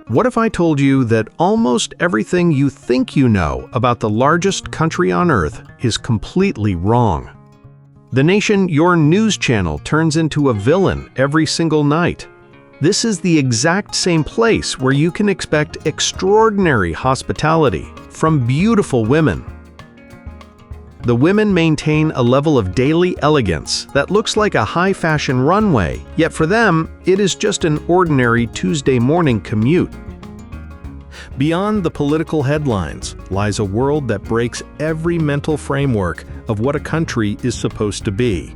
What if I told you that almost everything you think you know about the largest country on Earth is completely wrong? The nation your news channel turns into a villain every single night. This is the exact same place where you can expect extraordinary hospitality from beautiful women. The women maintain a level of daily elegance that looks like a high-fashion runway, yet for them, it is just an ordinary Tuesday morning commute. Beyond the political headlines lies a world that breaks every mental framework of what a country is supposed to be.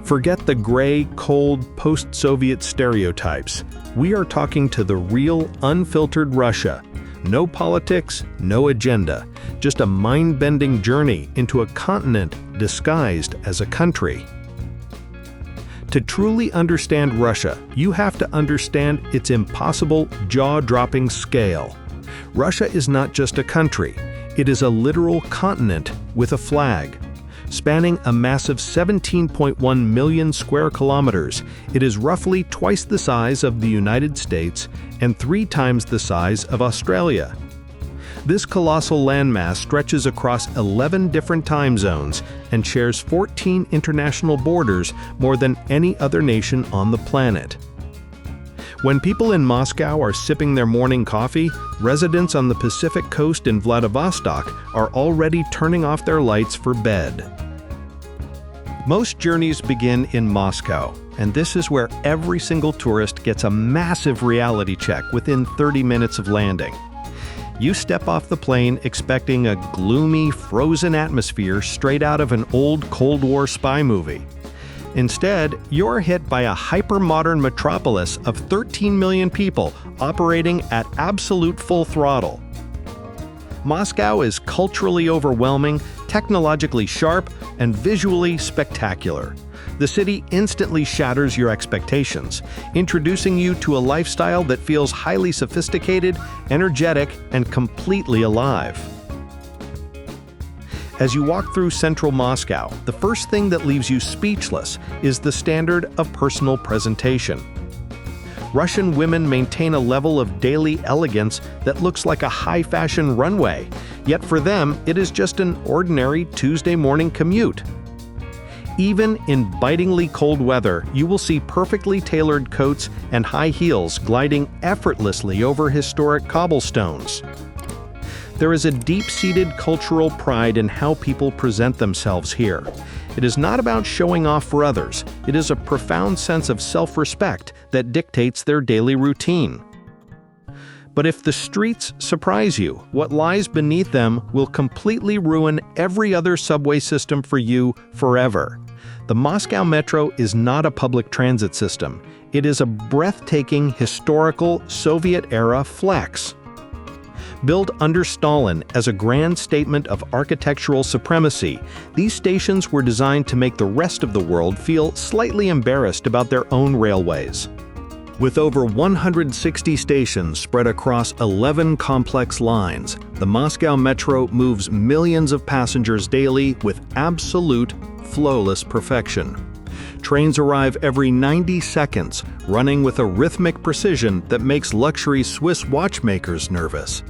Forget the gray, cold, post-Soviet stereotypes. We are talking to the real, unfiltered Russia. No politics, no agenda, just a mind-bending journey into a continent disguised as a country. To truly understand Russia, you have to understand its impossible, jaw-dropping scale. Russia is not just a country, it is a literal continent with a flag. Spanning a massive 17.1 million square kilometers, it is roughly twice the size of the United States and 3 times the size of Australia. This colossal landmass stretches across 11 different time zones and shares 14 international borders, more than any other nation on the planet. When people in Moscow are sipping their morning coffee, residents on the Pacific coast in Vladivostok are already turning off their lights for bed. Most journeys begin in Moscow, and this is where every single tourist gets a massive reality check within 30 minutes of landing. You step off the plane expecting a gloomy, frozen atmosphere straight out of an old Cold War spy movie. Instead, you're hit by a hyper-modern metropolis of 13 million people operating at absolute full throttle. Moscow is culturally overwhelming, technologically sharp, and visually spectacular. The city instantly shatters your expectations, introducing you to a lifestyle that feels highly sophisticated, energetic, and completely alive. As you walk through central Moscow, the first thing that leaves you speechless is the standard of personal presentation. Russian women maintain a level of daily elegance that looks like a high-fashion runway, yet for them, it is just an ordinary Tuesday morning commute. Even in bitingly cold weather, you will see perfectly tailored coats and high heels gliding effortlessly over historic cobblestones. There is a deep-seated cultural pride in how people present themselves here. It is not about showing off for others. It is a profound sense of self-respect that dictates their daily routine. But if the streets surprise you, what lies beneath them will completely ruin every other subway system for you forever. The Moscow Metro is not a public transit system. It is a breathtaking, historical, Soviet-era flex. Built under Stalin as a grand statement of architectural supremacy, these stations were designed to make the rest of the world feel slightly embarrassed about their own railways. With over 160 stations spread across 11 complex lines, the Moscow Metro moves millions of passengers daily with absolute, flawless perfection. Trains arrive every 90 seconds, running with a rhythmic precision that makes luxury Swiss watchmakers nervous.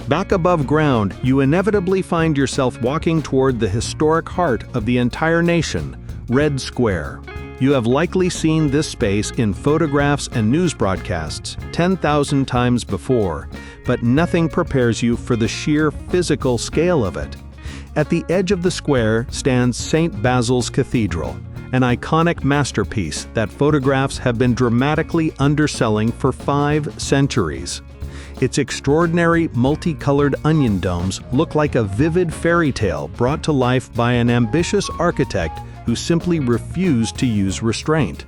Back above ground, you inevitably find yourself walking toward the historic heart of the entire nation, Red Square. You have likely seen this space in photographs and news broadcasts 10,000 times before, but nothing prepares you for the sheer physical scale of it. At the edge of the square stands Saint Basil's Cathedral, an iconic masterpiece that photographs have been dramatically underselling for 5 centuries. Its extraordinary, multicolored onion domes look like a vivid fairy tale brought to life by an ambitious architect who simply refused to use restraint.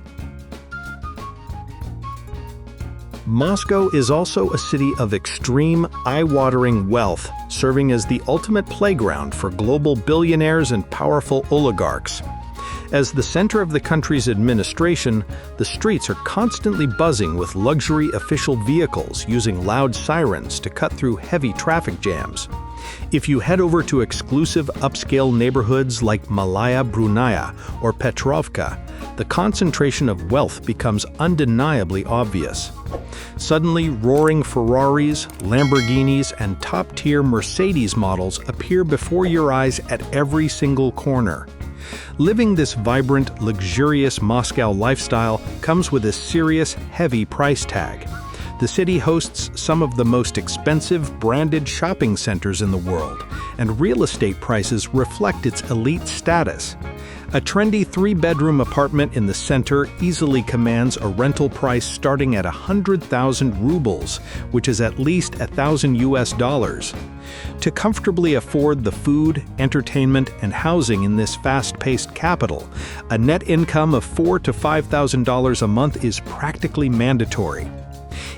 Moscow is also a city of extreme, eye-watering wealth, serving as the ultimate playground for global billionaires and powerful oligarchs. As the center of the country's administration, the streets are constantly buzzing with luxury official vehicles using loud sirens to cut through heavy traffic jams. If you head over to exclusive upscale neighborhoods like Malaya Brunaya or Petrovka, the concentration of wealth becomes undeniably obvious. Suddenly, roaring Ferraris, Lamborghinis, and top-tier Mercedes models appear before your eyes at every single corner. Living this vibrant, luxurious Moscow lifestyle comes with a serious, heavy price tag. The city hosts some of the most expensive branded shopping centers in the world, and real estate prices reflect its elite status. A trendy 3-bedroom apartment in the center easily commands a rental price starting at 100,000 rubles, which is at least $1,000. To comfortably afford the food, entertainment, and housing in this fast-paced capital, a net income of $4,000 to $5,000 a month is practically mandatory.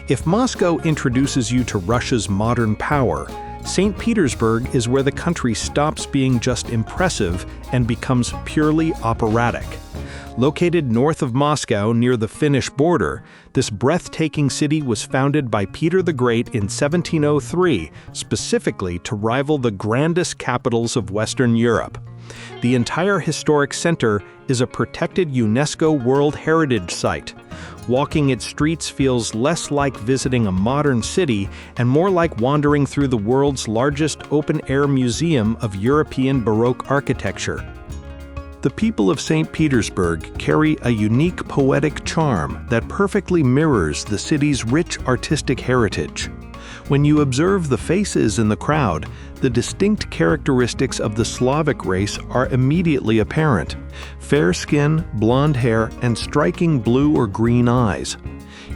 If Moscow introduces you to Russia's modern power, Saint Petersburg is where the country stops being just impressive and becomes purely operatic. Located north of Moscow near the Finnish border, this breathtaking city was founded by Peter the Great in 1703, specifically to rival the grandest capitals of Western Europe. The entire historic center is a protected UNESCO World Heritage Site. Walking its streets feels less like visiting a modern city and more like wandering through the world's largest open-air museum of European Baroque architecture. The people of Saint Petersburg carry a unique poetic charm that perfectly mirrors the city's rich artistic heritage. When you observe the faces in the crowd, the distinct characteristics of the Slavic race are immediately apparent: fair skin, blonde hair, and striking blue or green eyes.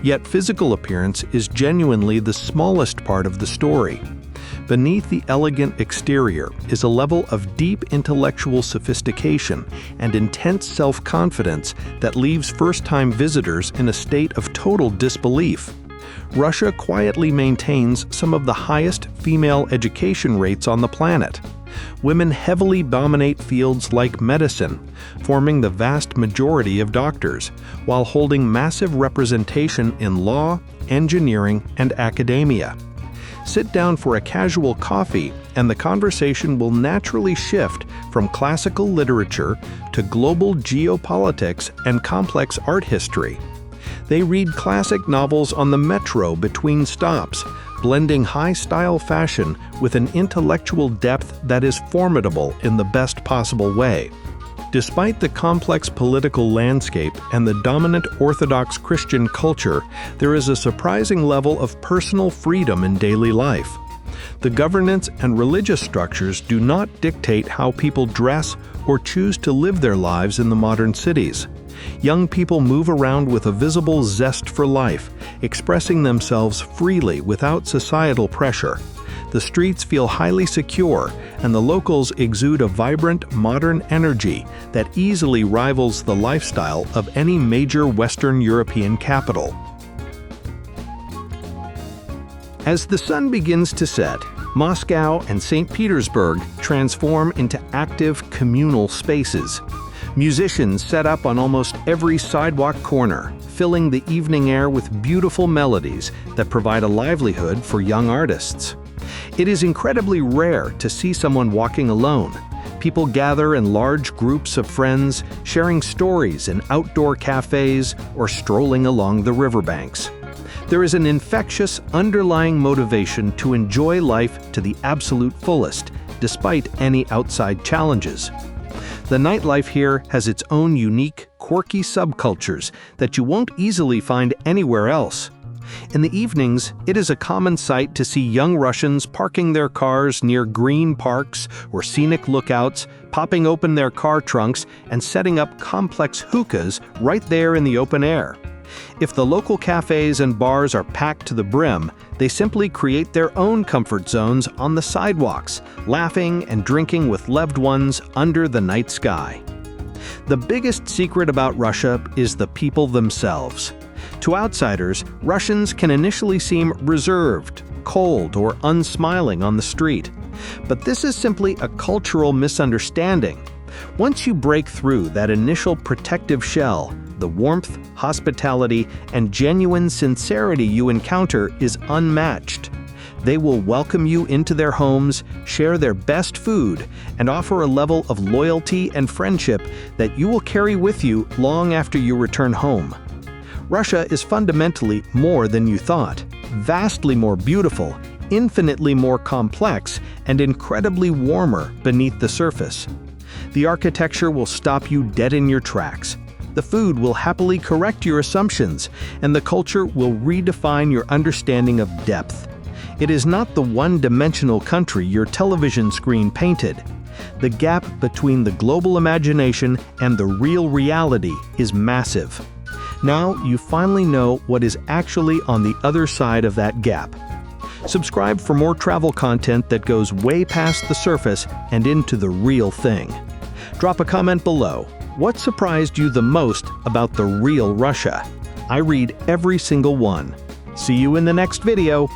Yet physical appearance is genuinely the smallest part of the story. Beneath the elegant exterior is a level of deep intellectual sophistication and intense self-confidence that leaves first-time visitors in a state of total disbelief. Russia quietly maintains some of the highest female education rates on the planet. Women heavily dominate fields like medicine, forming the vast majority of doctors, while holding massive representation in law, engineering, and academia. Sit down for a casual coffee, and the conversation will naturally shift from classical literature to global geopolitics and complex art history. They read classic novels on the metro between stops, blending high-style fashion with an intellectual depth that is formidable in the best possible way. Despite the complex political landscape and the dominant Orthodox Christian culture, there is a surprising level of personal freedom in daily life. The governance and religious structures do not dictate how people dress or choose to live their lives in the modern cities. Young people move around with a visible zest for life, expressing themselves freely without societal pressure. The streets feel highly secure, and the locals exude a vibrant, modern energy that easily rivals the lifestyle of any major Western European capital. As the sun begins to set, Moscow and St. Petersburg transform into active communal spaces. Musicians set up on almost every sidewalk corner, filling the evening air with beautiful melodies that provide a livelihood for young artists. It is incredibly rare to see someone walking alone. People gather in large groups of friends, sharing stories in outdoor cafes or strolling along the riverbanks. There is an infectious, underlying motivation to enjoy life to the absolute fullest, despite any outside challenges. The nightlife here has its own unique, quirky subcultures that you won't easily find anywhere else. In the evenings, it is a common sight to see young Russians parking their cars near green parks or scenic lookouts, popping open their car trunks, and setting up complex hookahs right there in the open air. If the local cafes and bars are packed to the brim, they simply create their own comfort zones on the sidewalks, laughing and drinking with loved ones under the night sky. The biggest secret about Russia is the people themselves. To outsiders, Russians can initially seem reserved, cold, or unsmiling on the street. But this is simply a cultural misunderstanding. Once you break through that initial protective shell, the warmth, hospitality, and genuine sincerity you encounter is unmatched. They will welcome you into their homes, share their best food, and offer a level of loyalty and friendship that you will carry with you long after you return home. Russia is fundamentally more than you thought, vastly more beautiful, infinitely more complex, and incredibly warmer beneath the surface. The architecture will stop you dead in your tracks. The food will happily correct your assumptions, and the culture will redefine your understanding of depth. It is not the one-dimensional country your television screen painted. The gap between the global imagination and the real reality is massive. Now you finally know what is actually on the other side of that gap. Subscribe for more travel content that goes way past the surface and into the real thing. Drop a comment below. What surprised you the most about the real Russia? I read every single one. See you in the next video.